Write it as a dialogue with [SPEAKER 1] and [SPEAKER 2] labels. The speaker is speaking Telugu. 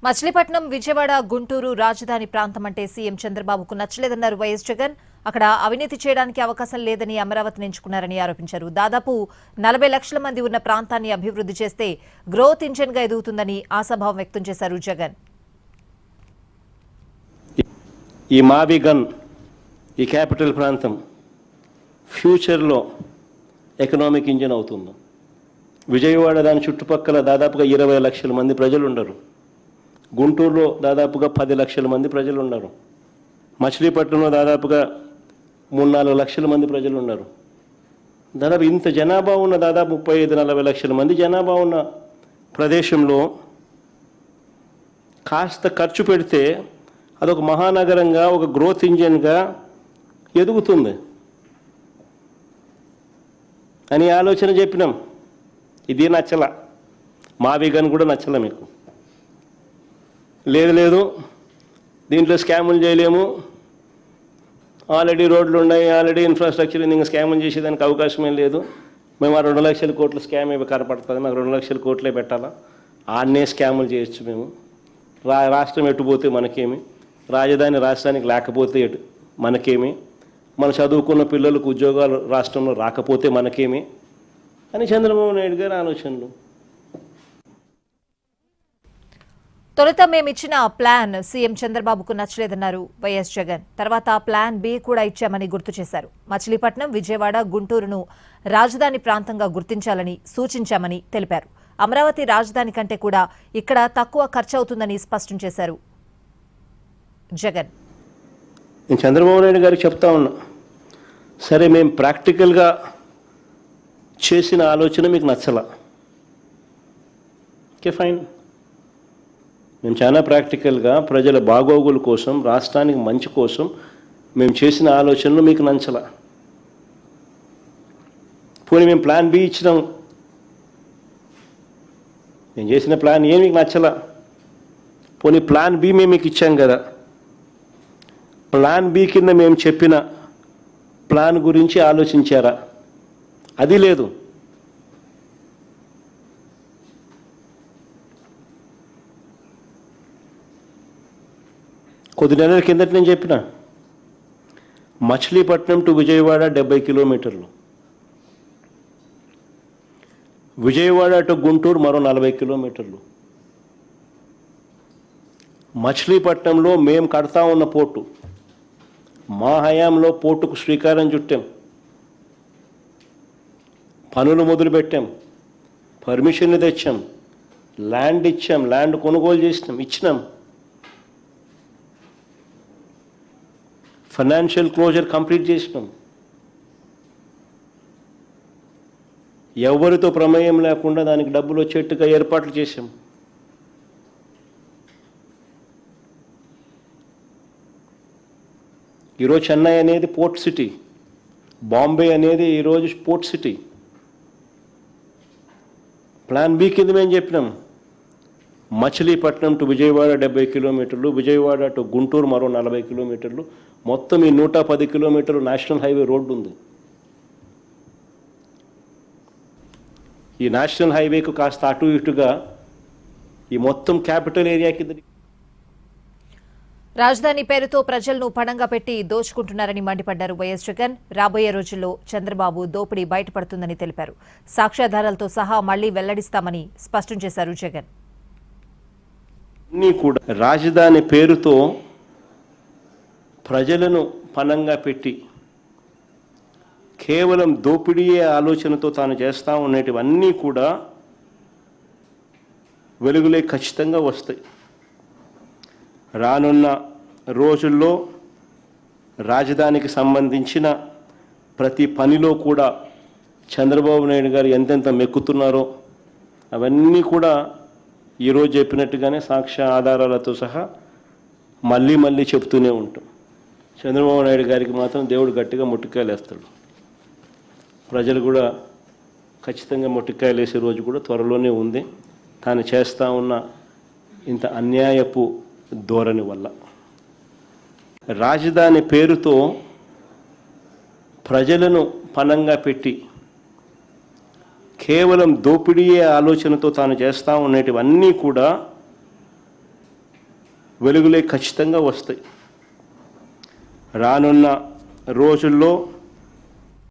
[SPEAKER 1] మచిలీపట్నం, విజయవాడ, గుంటూరు రాజధాని ప్రాంతం అంటే సీఎం చంద్రబాబుకు నచ్చలేదన్నారు వైఎస్ జగన్. అక్కడ అవినీతి చేయడానికి అవకాశం లేదని అమరావతిని ఎంచుకున్నారని ఆరోపించారు. దాదాపు 40 లక్షల మంది ఉన్న ప్రాంతాన్ని అభివృద్ధి చేస్తే గ్రోత్ ఇంజిన్ గా ఎదుగుతుందని ఆశాభావం వ్యక్తం చేశారు జగన్.
[SPEAKER 2] ఈ మావిగన్ ఈ క్యాపిటల్ ప్రాంతం ఫ్యూచర్లో ఎకనామిక్ ఇంజిన్ అవుతుంది. విజయవాడ దాని చుట్టుపక్కల దాదాపుగా 20 లక్షల మంది ప్రజలు ఉండరు. గుంటూరులో దాదాపుగా 10 లక్షల మంది ప్రజలు ఉన్నారు. మచిలీపట్నంలో దాదాపుగా 3-4 లక్షల మంది ప్రజలు ఉన్నారు. దాదాపు ఇంత జనాభా ఉన్న దాదాపు 35-40 లక్షల మంది జనాభా ఉన్న ప్రదేశంలో కాస్త ఖర్చు పెడితే అదొక మహానగరంగా, ఒక గ్రోత్ ఇంజిన్గా ఎదుగుతుంది అని ఆలోచన చెప్పినాం. ఇది నచ్చల, మావిగన్ కూడా నచ్చల. మీకు లేదు దీంట్లో స్కాములు చేయలేము, ఆల్రెడీ రోడ్లు ఉన్నాయి, ఆల్రెడీ ఇన్ఫ్రాస్ట్రక్చర్, ఇంకా స్కాములు చేసేదానికి అవకాశమే లేదు. మేము ఆ 2 లక్షల కోట్ల స్కామ్ ఏమి కనపడుతుంది, మాకు 2 లక్షల కోట్లే పెట్టాలా, ఆడనే స్కాములు చేయొచ్చు మేము. రాష్ట్రం ఎటుపోతే మనకేమి, రాజధాని రాష్ట్రానికి లేకపోతే మనకేమి, మన చదువుకున్న పిల్లలకు ఉద్యోగాలు రాష్ట్రంలో రాకపోతే మనకేమి అని చంద్రబాబు నాయుడు గారి ఆలోచనలు.
[SPEAKER 1] తొలుత మేమిచ్చిన ప్లాన్ సీఎం చంద్రబాబుకు నచ్చలేదన్నారు వైఎస్ జగన్. తర్వాత ప్లాన్ బి కూడా ఇచ్చామని గుర్తు చేశారు. మచిలీపట్నం, విజయవాడ, గుంటూరును రాజధాని ప్రాంతంగా గుర్తించాలని సూచించామని తెలిపారు. అమరావతి రాజధాని కంటే కూడా ఇక్కడ తక్కువ ఖర్చు అవుతుందని స్పష్టం చేశారు జగన్.
[SPEAKER 2] నేను చంద్రబాబు నాయుడు గారికి చెప్తా ఉన్నా, సరే మేము ప్రాక్టికల్గా చేసిన ఆలోచన మీకు నచ్చల, ఓకే ఫైన్. మేము చాలా ప్రాక్టికల్గా ప్రజల బాగోగుల కోసం, రాష్ట్రానికి మంచి కోసం మేము చేసిన ఆలోచనలు మీకు నచ్చల. పోనీ మేము ప్లాన్ బి ఇచ్చినాం, మేము చేసిన ప్లాన్ ఏ మీకు నచ్చల. పోనీ ప్లాన్ బి మేము మీకు ఇచ్చాం కదా, ప్లాన్ బి కింద మేము చెప్పిన ప్లాన్ గురించి ఆలోచించారా? అది లేదు. కొద్ది నెలల కిందట నేను చెప్పిన మచిలీపట్నం టు విజయవాడ 70 కిలోమీటర్లు, విజయవాడ టు గుంటూరు మరో 40 కిలోమీటర్లు. మచిలీపట్నంలో మేము కడతా ఉన్న పోర్టు, మా హయాంలో పోర్టుకు శ్రీకారం చుట్టాం, పనులు మొదలుపెట్టాం, పర్మిషన్లు తెచ్చాం, ల్యాండ్ ఇచ్చాం, ల్యాండ్ కొనుగోలు చేసినాం, ఇచ్చినాం, ఫైనాన్షియల్ క్లోజర్ కంప్లీట్ చేసినాం. ఎవరితో ప్రమేయం లేకుండా దానికి డబ్బులు వచ్చేట్టుగా ఏర్పాట్లు చేశాం. ఈరోజు చెన్నై అనేది పోర్ట్ సిటీ, బాంబే అనేది ఈరోజు పోర్ట్ సిటీ. ప్లాన్ బి కింద మేము చెప్పినాం మచిలీపట్నం టు విజయవాడ 70 కిలోమీటర్లు, విజయవాడ టు గుంటూరు మరో 40 కిలోమీటర్లు, మొత్తం ఈ 110 కిలోమీటర్లు నేషనల్ హైవే రోడ్డు ఉంది. ఈ నేషనల్ హైవేకు కాస్త అటు ఇటుగా ఈ మొత్తం క్యాపిటల్ ఏరియా కింద.
[SPEAKER 1] రాజధాని పేరుతో ప్రజలను పణంగా పెట్టి దోచుకుంటున్నారని మండిపడ్డారు వైఎస్ జగన్. రాబోయే రోజుల్లో చంద్రబాబు దోపిడీ బయటపడుతుందని తెలిపారు. సాక్ష్యాధారాలతో సహా మళ్లీ వెల్లడిస్తామని స్పష్టం చేశారు జగన్.
[SPEAKER 2] కూడా రాజధాని పేరుతో ప్రజలను పణంగా పెట్టి కేవలం దోపిడీయే ఆలోచనతో తాను చేస్తూ ఉండేటివన్నీ కూడా వెలుగులే ఖచ్చితంగా వస్తాయి. రానున్న రోజుల్లో రాజధానికి సంబంధించిన ప్రతి పనిలో కూడా చంద్రబాబు నాయుడు గారు ఎంతెంత మెక్కుతున్నారో అవన్నీ కూడా ఈరోజు చెప్పినట్టుగానే సాక్ష్య ఆధారాలతో సహా మళ్ళీ చెప్తూనే ఉంటాం. చంద్రబాబు నాయుడు గారికి మాత్రం దేవుడు గట్టిగా మొట్టికాయలు వేస్తాడు. ప్రజలు కూడా ఖచ్చితంగా మొట్టికాయలు వేసే రోజు కూడా త్వరలోనే ఉంది. తాను చేస్తూ ఉన్న ఇంత అన్యాయపు ధోరణి వల్ల. రాజధాని పేరుతో ప్రజలను పణంగా పెట్టి కేవలం దోపిడీయే ఆలోచనతో తాను చేస్తూ ఉండేటివన్నీ కూడా వెలుగులే ఖచ్చితంగా వస్తాయి. రానున్న రోజుల్లో